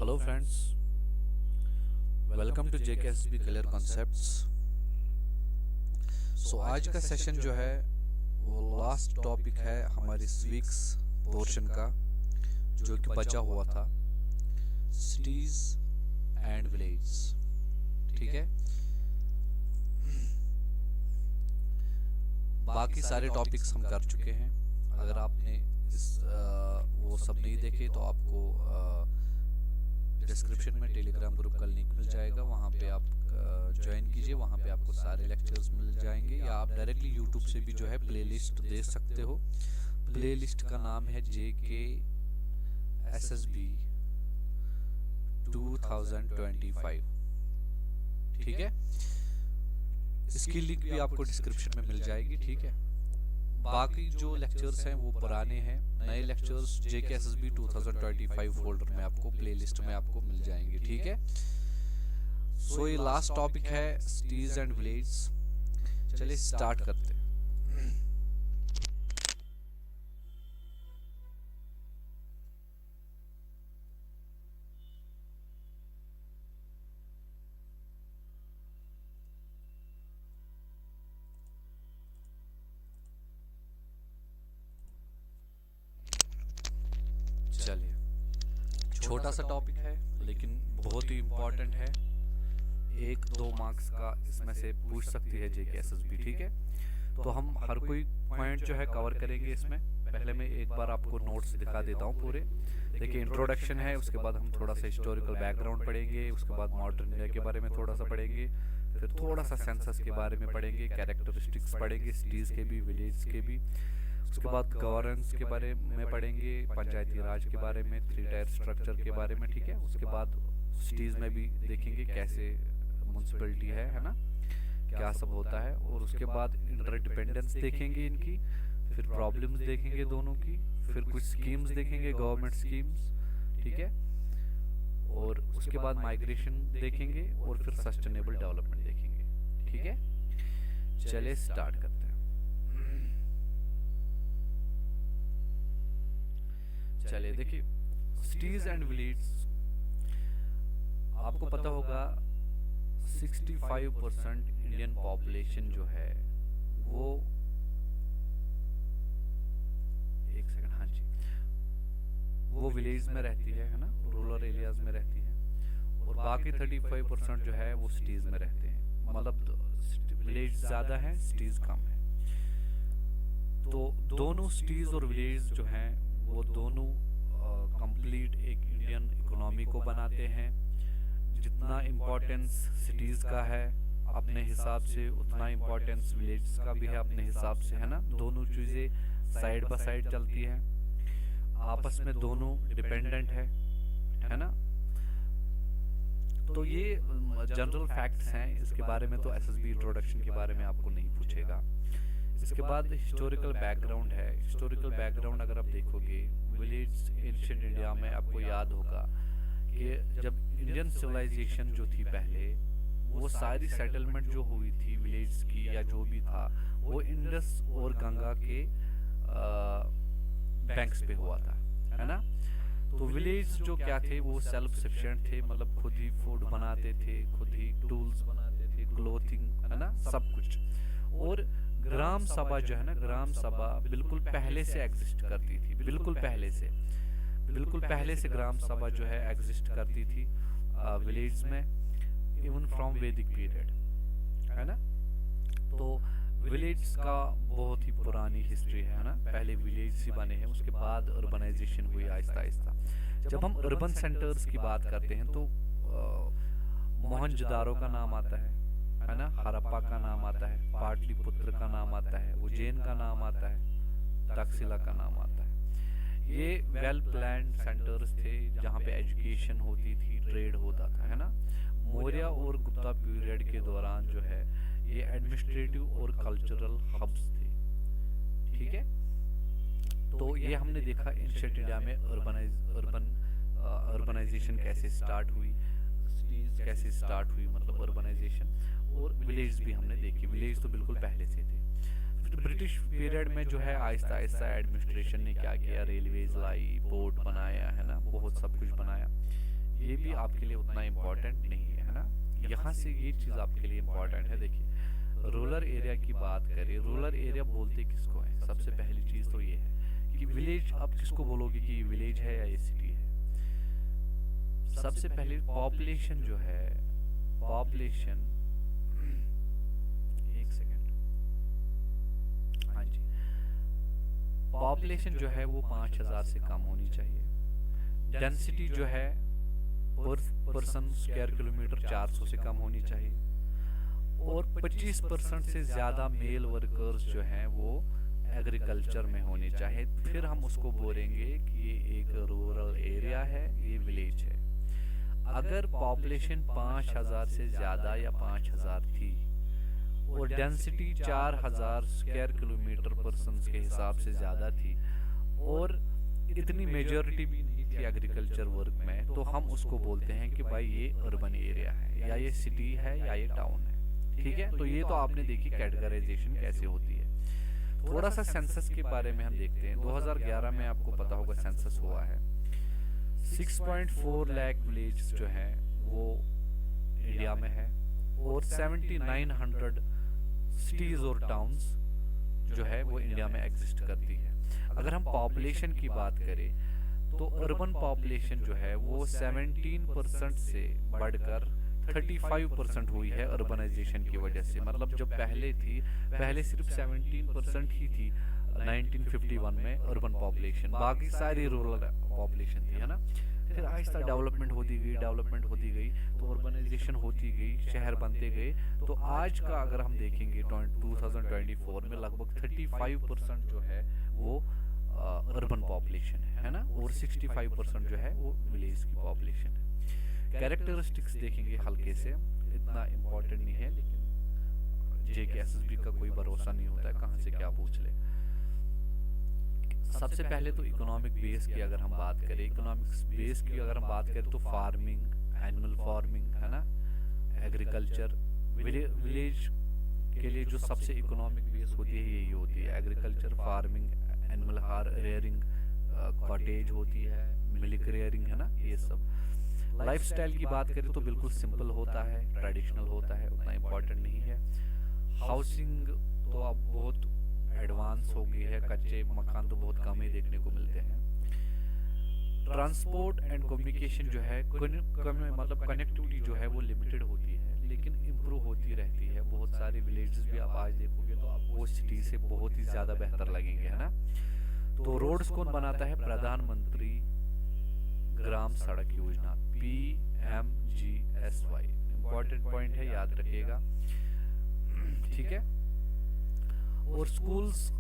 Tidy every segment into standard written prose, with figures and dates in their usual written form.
Hello friends, welcome to JKSB clear concepts. So आज का session जो है वो लास्ट टॉपिक है हमारी इस वीक्स पोर्शन का, जो कि बचा हुआ था सिटीज एंड विलेज। ठीक है, बाकी सारे टॉपिक्स हम कर चुके हैं। अगर आपने वो सब नहीं देखे तो आपको डिस्क्रिप्शन में टेलीग्राम ग्रुप का लिंक मिल जाएगा, वहाँ पे आप ज्वाइन कीजिए। वहाँ पे आपको सारे लेक्चर्स मिल जाएंगे, या आप डायरेक्टली यूट्यूब से भी जो है प्लेलिस्ट दे सकते हो। प्लेलिस्ट का नाम है JKSSB 2025। ठीक है, इसकी लिंक भी आपको डिस्क्रिप्शन में मिल जाएगी। ठीक है, बाकी जो लेक्चर्स हैं वो पुराने हैं, नए लेक्चर्स JKSSB 2025 फोल्डर में आपको प्लेलिस्ट में आपको मिल जाएंगे। ठीक है, सो ये लास्ट टॉपिक है सिटीज एंड विलेज। चलिए स्टार्ट करते हैं। चलिए, छोटा सा टॉपिक है लेकिन बहुत ही इम्पोर्टेंट है। 1-2 मार्क्स का इसमें से पूछ सकती है JKSSB। ठीक है, तो हम हर कोई पॉइंट जो है कवर करेंगे इसमें। पहले मैं एक बार आपको नोट्स दिखा देता हूँ पूरे। देखिए, इंट्रोडक्शन है, उसके बाद हम थोड़ा सा हिस्टोरिकल बैकग्राउंड पढ़ेंगे, उसके बाद मॉडर्न इंडिया के बारे में थोड़ा सा पढ़ेंगे, फिर थोड़ा सा सेंसस के बारे में पढ़ेंगे, कैरेक्टरिस्टिक्स पढ़ेंगे सिटीज़ के भी, विलेज के भी। उसके बाद गवर्नेंस के बारे में पढ़ेंगे, पंचायती राज के बारे में, 3 टायर स्ट्रक्चर के बारे में। ठीक है, उसके बाद सिटीज़ में भी देखेंगे कैसे म्यूनसिपैलिटी है ना, क्या सब होता है। और उसके बाद इंटरडिपेंडेंस देखेंगे इनकी, फिर प्रॉब्लम्स देखेंगे दोनों की, फिर कुछ स्कीम्स देखेंगे, गवर्नमेंट स्कीम्स। ठीक है, और उसके बाद माइग्रेशन देखेंगे, और फिर सस्टेनेबल डेवलपमेंट देखेंगे। ठीक है, चलिए स्टार्ट करते हैं। चलिए देखिए, सिटीज एंड विलेज, आपको पता होगा 65% इंडियन पॉपुलेशन जो है वो, एक सेकंड, हाँ जी, वो विलेज में रहती है ना, रूरल एरियाज में रहती है, और बाकी 35% जो है वो सिटीज में रहते हैं। मतलब विलेज ज़्यादा है, सिटीज कम है। तो दोनों सिटीज और विलेज जो हैं वो दोनों कंप्लीट एक इंडियन इकोनॉमी को बनाते हैं। जितना इम्पोर्टेंस सिटीज़ का है अपने हिसाब से, उतना इम्पोर्टेंस विलेज का भी है अपने हिसाब से, है ना। दोनों चीज़ें साइड बाय साइड चलती हैं, आपस में दोनों डिपेंडेंट है ना। तो ये जनरल फैक्ट्स हैं, इसके बारे में तो SSB इंट्रोडक्शन के बारे में आपको नहीं पूछेगा। इसके बाद हिस्टोरिकल बैकग्राउंड है। हिस्टोरिकल बैकग्राउंड अगर आप देखोगे, विलेज एंशिएंट इंडिया में आपको याद होगा कि जब इंडियन सिविलाइजेशन जो थी पहले, वो सारी सेटलमेंट जो हुई थी विलेज की या जो भी था, वो इंडस और गंगा के बैंक्स पे हुआ था, है ना। तो विलेज जो क्या थे वो सेल्फ सफिशिएंट थे, मतलब खुद ही फूड बनाते थे, खुद ही टूल्स बनाते थे, क्लोथिंग, है ना, सब कुछ। और ग्राम सभा जो है ना, ग्राम सभा बिल्कुल पहले से एग्जिस्ट करती थी, बिल्कुल पहले से ग्राम सभा जो है एग्जिस्ट करती थी विलेज में, इवन फ्रॉम वैदिक पीरियड, है ना। तो विलेज का बहुत ही पुरानी हिस्ट्री है ना। पहले विलेज ही बने हैं, उसके बाद अर्बनाइजेशन हुई आहिस्ता आहिस्ता। जब हम अर्बन सेंटर्स की बात करते हैं तो मोहनजोदारो का नाम आता है ना, हड़प्पा का नाम आता है, पाटलिपुत्र का नाम आता है, उज्जैन का नाम आता है, तक्षशिला का नाम आता है। ये वेल प्लान्ड सेंटर्स थे जहाँ पे एजुकेशन होती थी, ट्रेड होता था, है ना। मौर्य और गुप्ता पीरियड के दौरान जो है ये एडमिनिस्ट्रेटिव और कल्चरल हब्स थे। ठीक है, तो ये हमने देखा एंशिएंट इंडिया में अर्बनाइजेशन कैसे स्टार्ट हुई, सिटीज कैसे स्टार्ट हुई, मतलब अर्बनाइजेशन। और विलेज भी हमने देखी, विलेज तो बिल्कुल पहले से थे। ब्रिटिश पीरियड में जो है आहिस्ता आहिस्ता एडमिनिस्ट्रेशन ने क्या किया, रेलवेज लाई, पोर्ट बनाया, है ना, बहुत सब कुछ बनाया। ये भी आपके लिए उतना इम्पोर्टेंट नहीं है ना। यहाँ से ये चीज़ आपके लिए इम्पोर्टेंट है। देखिए रूरल एरिया की बात करें, रूरल एरिया बोलते किसको है? सबसे पहली चीज़ तो ये है कि विलेज, आप किसको बोलोगे कि विलेज है या ये सिटी है? सबसे पहले पॉपुलेशन जो है, पॉपुलेशन, एक सेकेंड, हाँ जी, पॉपुलेशन जो है वो 5,000 से कम होनी चाहिए। डेंसिटी जो है पर पर्सन स्क्वायर किलोमीटर 400 से कम होनी चाहिए। और 25% से ज़्यादा मेल वर्कर्स जो हैं वो एग्रीकल्चर में होने चाहिए। फिर हम उसको बोलेंगे कि ये एक रूरल एरिया है, ये विलेज है। अगर पॉपुलेशन 5,000 से ज़्यादा या 5,000 थी और डेंसिटी 4,000 स्क्वायर किलोमीटर पर्सन के हिसाब से ज़्यादा थी और इतनी मेजॉरिटी भी नहीं थी एग्रीकल्चर वर्क में, तो हम उसको बोलते हैं कि भाई ये अर्बन एरिया है, या ये सिटी है, या ये टाउन है। ठीक है, तो ये तो आपने देखी कैटेगराइजेशन कैसे होती है। थोड़ा सा सेंसस के बारे में हम देखते हैं। 2011 में आपको पता होगा सेंसस हुआ है। 6.4 लाख विलेज जो हैं वो इंडिया में है और 7,900 सिटीज और टाउन्स जो है वो इंडिया में एग्जिस्ट करती है। अगर हम पॉपुलेशन की बात करें तो अर्बन पॉपुलेशन जो है वो 17% से बढ़कर 35% हुई है अर्बनाइजेशन की वजह से। मतलब जब पहले सिर्फ 17% ही थी 1951 में अर्बन पॉपुलेशन, बाकी सारी रूरल पॉपुलेशन थी, है ना। फिर आहिस्ता डेवलपमेंट होती गई तो अर्बनाइजेशन होती गई, शहर बनते गए। तो आज का अगर हम देखेंगे 2024 में लगभग 35% जो है वो अर्बन पॉपुलेशन है ना, और 65% जो है वो विलेज की पॉपुलेशन है। कैरेक्टरिस्टिक्स देखेंगे हल्के से, इतना इम्पोर्टेंट नहीं है, लेकिन JKSSB का कोई भरोसा नहीं होता है कहाँ से क्या पूछ ले। सबसे पहले तो इकोनॉमिक बेस की अगर हम बात करें, इकोनॉमिक्स बेस की अगर हम बात करें तो फार्मिंग, एनिमल फार्मिंग, है ना, एग्रीकल्चर। विलेज के लिए जो सबसे इकोनॉमिक बेस होती है यही होती है, agriculture, farming, animal rearing, cottage होती है, मिल्क रेयरिंग, है ना, ये सब। लाइफस्टाइल की बात करें तो बिल्कुल सिंपल होता है, ट्रेडिशनल होता है, उतना इम्पोर्टेंट नहीं है। हाउसिंग तो अब बहुत एडवांस हो गई है, कच्चे मकान तो बहुत कम ही देखने को मिलते हैं। ट्रांसपोर्ट एंड कम्युनिकेशन जो है, मतलब कनेक्टिविटी जो है वो लिमिटेड होती है, लेकिन इम्प्रूव होती रहती है। बहुत सारे विलेजेस भी आप आज देखोगे तो आपको सिटी से बहुत ही ज़्यादा बेहतर लगेंगे, है ना। तो रोड्स कौन बनाता है? प्रधानमंत्री ग्राम सड़क योजना, PMGSY। इम्पोर्टेंट पॉइंट है, याद रखिएगा, ठीक है। और स्कूल्स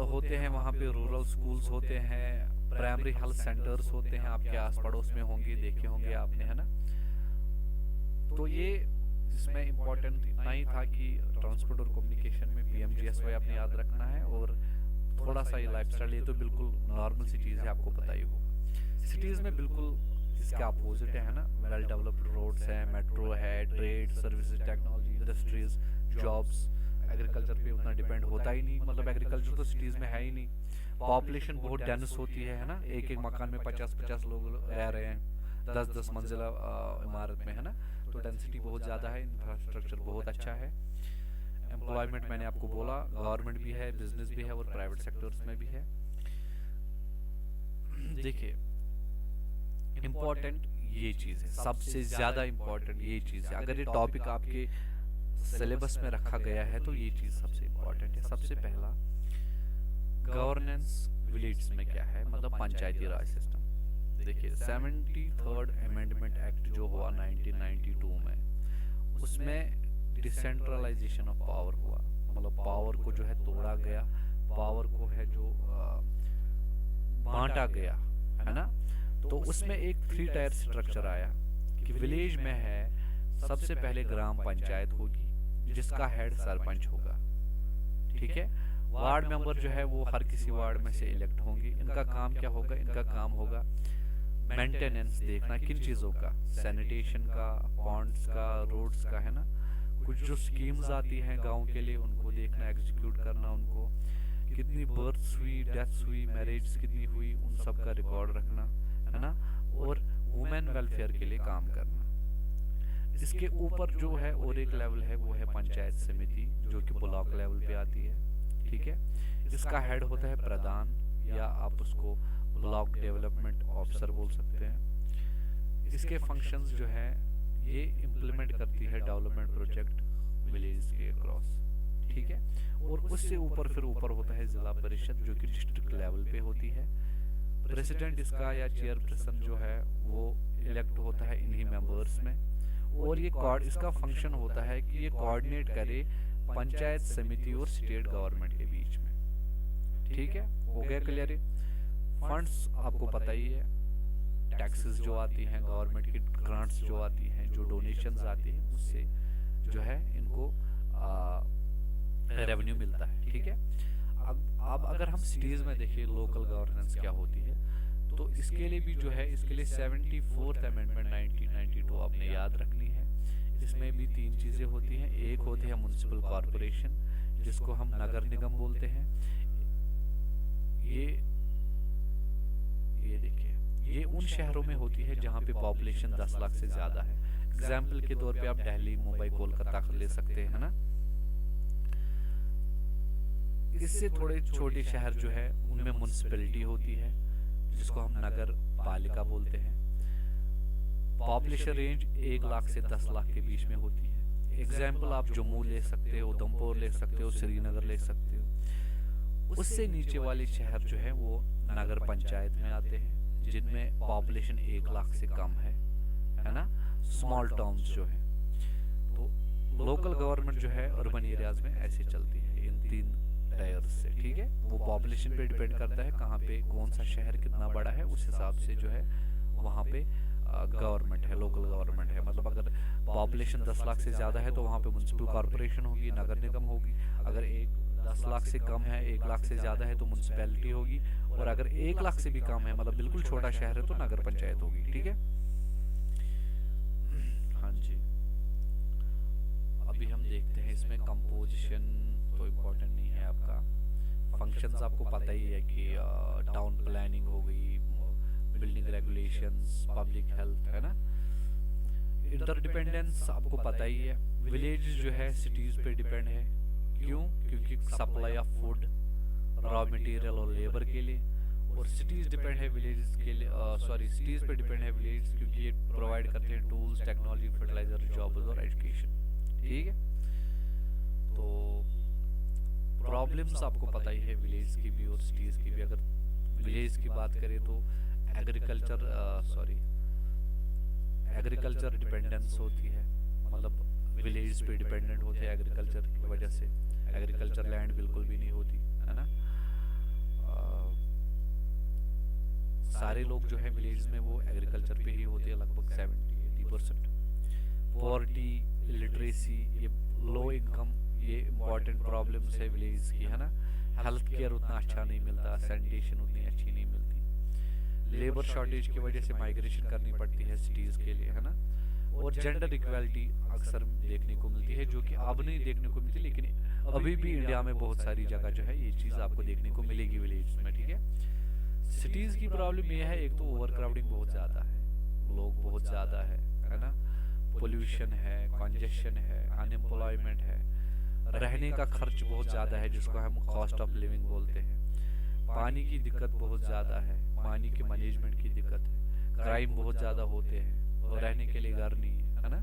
होते हैं वहाँ पे, रूरल स्कूल्स होते हैं, प्राइमरी हेल्थ सेंटर्स होते हैं, आपके आस पड़ोस में होंगे, देखे होंगे आपने, है ना। तो ये इसमें इम्पोर्टेंट इतना ही था कि ट्रांसपोर्ट और कम्युनिकेशन में PMGSY आपने याद रखना है। और थोड़ा सा ये लाइफस्टाइल, ये तो बिल्कुल नॉर्मल सी चीज़ है, आपको पता ही होगा। सिटीज़ में बिल्कुल इसके अपोजिट है ना, वेल डेवलप्ड रोड्स हैं, मेट्रो है, trade, services, technology, industries, jobs. Agriculture पे उतना डिपेंड होता ही नहीं, मतलब एग्रीकल्चर तो सिटीज़ में है ही नहीं। पॉपुलेशन बहुत डेंस होती है ना, एक एक मकान में 50-50 लोग रह रहे हैं, 10-10 मंजिला इमारत में, है ना। तो डेंसिटी बहुत ज़्यादा है, इंफ्रास्ट्रक्चर बहुत अच्छा है। एम्प्लॉयमेंट मैंने आपको बोला, गवर्नमेंट भी है, बिजनेस भी है और प्राइवेट सेक्टर्स में भी है। देखिए इम्पोर्टेंट ये चीज़ है, सबसे ज़्यादा इम्पोर्टेंट ये चीज़ है। अगर ये टॉपिक आपके सिलेबस में रखा गया है तो ये चीज़ सबसे इम्पोर्टेंट है। सबसे पहला, गवर्नेंस विलेज में क्या है, मतलब पंचायती राज सिस्टम। देखिए 73rd अमेंडमेंट एक्ट जो हुआ 1992 में, उसमें डिसेंट्रलाइजेशन ऑफ पावर हुआ, मतलब पावर को जो है तोड़ा गया, पावर को है जो बांटा गया, है ना। तो उसमें एक 3 टायर स्ट्रक्चर आया कि विलेज में है, सबसे पहले ग्राम पंचायत होगी जिसका हेड सरपंच होगा, ठीक है। वार्ड मेंबर जो है वो हर किसी वार्ड में से इलेक्ट होंगे। इनका काम क्या होगा? इनका काम होगा मेंटेनेंस देखना, किन चीज़ों का? सैनिटेशन का, पॉन्ड्स का, रोड्स का, है ना। कुछ जो स्कीम्स आती हैं गांव के लिए उनको देखना, एग्जीक्यूट करना, उनको कितनी बर्थ्स हुई, डेथ्स हुई, मैरिज कितनी हुई, उन सब का रिकॉर्ड रखना, है ना। और वुमेन वेलफेयर के लिए काम करना। इसके ऊपर जो है और एक लेवल है वो है पंचायत समिति, जो कि ब्लॉक लेवल पे आती है, ठीक है। इसका हेड होता है प्रधान, या आप उसको ब्लॉक डेवलपमेंट ऑफिसर बोल सकते हैं। इसके फंक्शंस जो है ये इम्प्लीमेंट करती है डेवलपमेंट प्रोजेक्ट विलेज के अक्रॉस, ठीक है। और उससे ऊपर फिर ऊपर होता है जिला परिषद, जो कि डिस्ट्रिक्ट लेवल पे होती है। प्रेसिडेंट इसका या चेयरपर्सन जो है वो इलेक्ट होता है इन्हीं मेंबर्स में, और ये इसका फंक्शन होता है कि ये कोऑर्डिनेट करे पंचायत समिति और स्टेट गवर्नमेंट के बीच में, ठीक है। हो गया क्लियर? फंड्स आपको पता ही है, टैक्सेस जो आती हैं, गवर्नमेंट की ग्रांट्स जो आती हैं, जो डोनेशंस आती हैं, उससे जो है इनको रेवेन्यू मिलता है, ठीक है। अब अगर हम सिटीज में देखें लोकल गवर्नेंस क्या होती है, तो इसके लिए भी जो है, इसके लिए 74th अमेंडमेंट 1992 आपने याद रखनी है। इसमें भी 3 चीजें होती हैं। एक होती है म्युनिसिपल कॉरपोरेशन, जिसको हम नगर निगम बोलते हैं। ये देखिए, ये उन शहरों में होती है जहाँ पे पॉपुलेशन 10 लाख से ज्यादा है। एग्जाम्पल के तौर पे आप दिल्ली, मुंबई, कोलकाता ले सकते हैं, है ना। इससे थोड़े छोटे शहर जो है उनमें म्युनिसिपैलिटी होती है, जिसको हम नगर पालिका बोलते हैं। पॉपुलेशन रेंज 1 लाख से 10 लाख के बीच में होती है। एग्जाम्पल आप जम्मू ले सकते हो, उधमपुर ले सकते हो, श्रीनगर ले सकते हो। उससे नीचे वाले शहर जो है वो नगर पंचायत में आते हैं, जिनमें पॉपुलेशन 1 लाख से कम है ना, स्मॉल टाउन्स जो है। तो लोकल गवर्नमेंट जो है अर्बन एरियाज में ऐसे चलती है इन 3 टायर्स से, ठीक है। वो पॉपुलेशन पे डिपेंड करता है कहाँ पे कौन सा शहर कितना बड़ा है, उस हिसाब से जो है वहाँ पे गवर्नमेंट है, लोकल गवर्नमेंट है। मतलब अगर पॉपुलेशन 10 लाख से ज्यादा है तो वहाँ पे म्युनिसिपल कॉर्पोरेशन होगी, नगर निगम होगी। अगर 10 लाख से कम है, 1 लाख से ज्यादा है तो म्युनिसिपैलिटी होगी, और अगर 1 लाख से भी कम है, मतलब बिल्कुल छोटा शहर है, तो नगर पंचायत होगी, ठीक है। हाँ जी, अभी हम देखते हैं इसमें कंपोजिशन तो इम्पोर्टेंट नहीं है आपका। फंक्शंस आपको पता ही है कि टाउन प्लानिंग हो गई, बिल्डिंग रेगुलेशंस, पब्लिक हेल्थ, है ना। इंटरडिपेंडेंस आपको पता ही है। विलेज जो है सिटीज पे डिपेंड है, क्यों? क्योंकि supply of food, raw material और लेबर के लिए। और सिटीज डिपेंड है विलेज के लिए, सिटीज पे डिपेंड है विलेज, क्योंकि ये प्रोवाइड करते हैं टूल्स, टेक्नोलॉजी, फर्टिलाइजर, जॉब्स और एजुकेशन, ठीक है। तो प्रॉब्लम्स आपको पता ही है विलेज की भी और सिटीज की भी। अगर विलेज की बात करें तो एग्रीकल्चर डिपेंडेंस होती है, मतलब विलेज पे डिपेंडेंट होते हैं एग्रीकल्चर की वजह से। एग्रीकल्चर लैंड बिल्कुल भी नहीं होती, है ना। सारे लोग जो है विलेज में वो एग्रीकल्चर पे ही होते हैं, लगभग 70-80%। पॉवर्टी, लिटरेसी, ये लो इनकम, ये इम्पोर्टेंट प्रॉब्लम्स है विलेज की, है ना। हेल्थ केयर उतना अच्छा नहीं मिलता, सैनिटेशन उतनी अच्छी नहीं मिलती। लेबर शॉर्टेज की वजह से माइग्रेशन करनी पड़ती है सिटीज के लिए, है ना। और जेंडर इक्वालिटी अक्सर देखने को मिलती है, जो कि अब नहीं देखने को मिलती, लेकिन अभी भी इंडिया में बहुत सारी जगह जो है ये चीज आपको देखने को मिलेगी विलेज में, ठीक है। सिटीज की प्रॉब्लम ये है, एक तो ओवर क्राउडिंग बहुत ज्यादा है, लोग बहुत ज्यादा है ना। पोल्यूशन है, कंजेशन है, अनएम्प्लॉयमेंट है, रहने का खर्च बहुत ज्यादा है, जिसको हम कॉस्ट ऑफ लिविंग बोलते हैं। पानी की दिक्कत बहुत ज्यादा है, पानी के मैनेजमेंट की दिक्कत है, क्राइम बहुत ज्यादा होते हैं, और रहने के लिए घर नहीं है ना।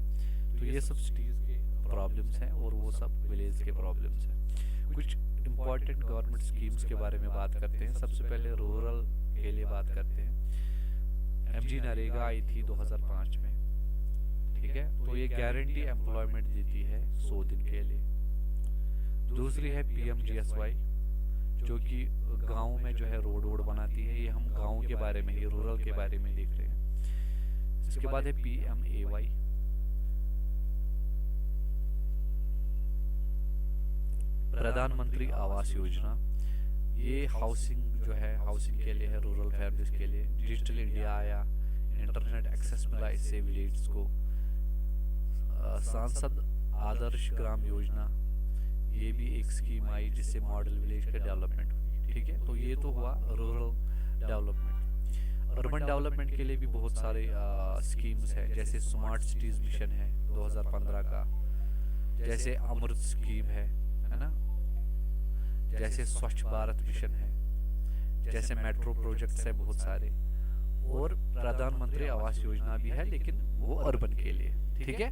तो ये सब सिटीज के प्रॉब्लम्स हैं, और वो सब विलेज के प्रॉब्लम्स हैं। कुछ इम्पोर्टेंट गवर्नमेंट स्कीम्स के बारे में बात करते हैं। सबसे पहले रूरल के लिए बात करते हैं। MG नरेगा आई थी 2005 में, ठीक है। तो ये गारंटी एम्प्लॉयमेंट देती है 100 दिन के लिए। दूसरी है PMGSY, जो कि गांव में जो है रोड बनाती है। ये हम गांव के बारे में ही, रूरल के बारे में देख रहे हैं। इसके बाद है PMAY, प्रधानमंत्री आवास योजना। ये हाउसिंग जो है, हाउसिंग के लिए है, रूरल फैमिलीज के लिए। डिजिटल इंडिया आया, इंटरनेट एक्सेस मिला इससे विलेज को। सांसद आदर्श ग्राम योजना, ये भी एक स्कीम आई जिससे मॉडल विलेज का डेवलपमेंट हुई, ठीक है। तो ये तो हुआ रूरल डेवलपमेंट। अर्बन डेवलपमेंट के लिए भी बहुत सारे स्कीम्स हैं, जैसे स्मार्ट सिटीज मिशन है 2015 का, जैसे अमृत स्कीम है ना, जैसे स्वच्छ भारत मिशन है, जैसे मेट्रो प्रोजेक्ट्स है बहुत सारे, और प्रधानमंत्री आवास योजना भी है, लेकिन वो अर्बन के लिए। ठीक है।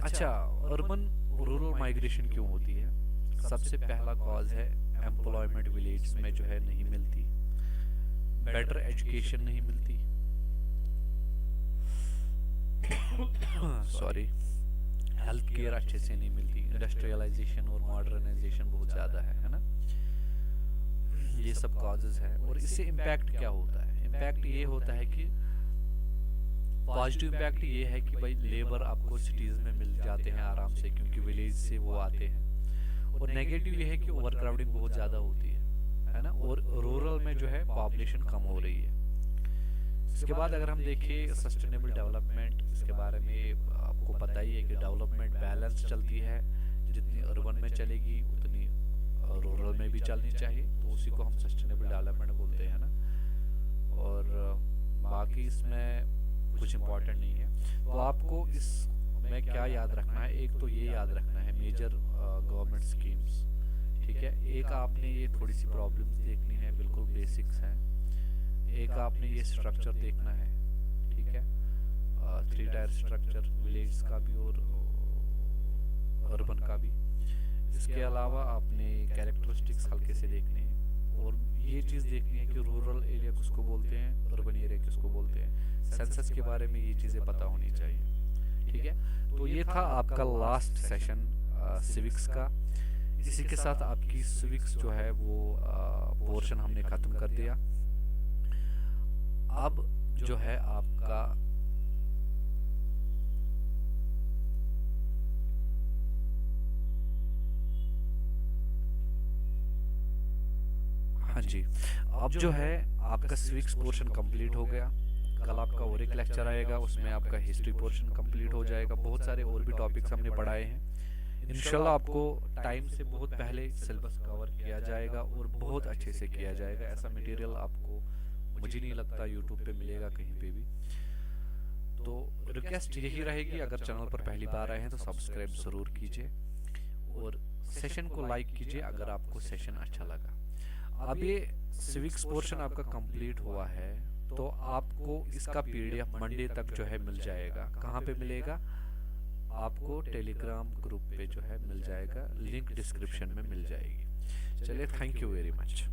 अच्छा, अर्बन रूरल माइग्रेशन क्यों होती है? सबसे पहला कॉज है एम्प्लॉयमेंट विलेज में जो है नहीं मिलती, बेटर एजुकेशन नहीं मिलती, सॉरी, हेल्थ केयर अच्छे से नहीं मिलती, इंडस्ट्रियलाइजेशन और मॉडर्नाइजेशन बहुत ज़्यादा है ना। ये सब कॉजेज है। और इससे इम्पैक्ट क्या होता है? इम्पैक्ट ये होता है कि पॉजिटिव इम्पैक्ट ये है कि भाई लेबर आपको सिटीज़ में मिल जाते हैं आराम से, क्योंकि विलेज से वो आते हैं। और नेगेटिव ये है कि ओवर क्राउडिंग बहुत ज़्यादा होती है ना, और रूरल में जो है पॉपुलेशन कम हो रही है। इसके बाद अगर हम देखें सस्टेनेबल डेवलपमेंट, इसके बारे में आपको पता ही है कि डेवलपमेंट बैलेंस चलती है, जितनी अर्बन में चलेगी उतनी रूरल में भी चलनी चाहिए, तो उसी को हम सस्टेनेबल डेवलपमेंट बोलते हैं ना। और बाकी इसमें कुछ इम्पोर्टेंट नहीं है। तो आपको इसमें क्या याद रखना है? एक तो ये याद रखना है मेजर गवर्नमेंट स्कीम्स, ठीक है। एक आपने ये थोड़ी सी प्रॉब्लम्स देखनी है, बिल्कुल बेसिक्स हैं। एक आपने ये स्ट्रक्चर देखना है, ठीक है, 3 टायर स्ट्रक्चर, विलेज का भी और अर्बन का भी। इसके अलावा आपने कैरेक्टरिस्टिक्स हल्के से देखने हैं, और ये चीज़ देखनी है कि रूरल एरिया किसको बोलते हैं, अर्बन एरिया किसको बोलते हैं। सेंसस के बारे में ये चीज़ें पता होनी चाहिए, ठीक है। तो ये था आपका लास्ट सेशन सिविक्स का। इसी के साथ आपकी सिविक्स जो है वो पोर्शन हमने ख़त्म कर दिया। अब जो है आपका हाँ जी, अब जो है आपका सिविक्स पोर्शन कंप्लीट हो गया। कल आपका और एक लेक्चर आएगा, उसमें आपका हिस्ट्री पोर्शन कंप्लीट हो जाएगा। बहुत सारे और भी टॉपिक्स हमने पढ़ाए हैं। इंशाल्लाह आपको टाइम से बहुत पहले सिलेबस कवर किया जाएगा और बहुत अच्छे से किया जाएगा। ऐसा मटेरियल आपको मुझे नहीं लगता यूट्यूब पे मिलेगा कहीं पे भी। तो रिक्वेस्ट यही रहेगी, अगर चैनल पर पहली बार आए हैं तो सब्सक्राइब ज़रूर कीजिए और सेशन को लाइक कीजिए अगर आपको सेशन अच्छा लगा। अब ये सिविक्स पोर्शन आपका कंप्लीट हुआ है, तो आपको इसका पीडीएफ मंडे तक जो है मिल जाएगा। कहाँ पे मिलेगा? आपको टेलीग्राम ग्रुप पे जो है मिल जाएगा, लिंक डिस्क्रिप्शन में मिल जाएगी। चलिए, थैंक यू वेरी मच।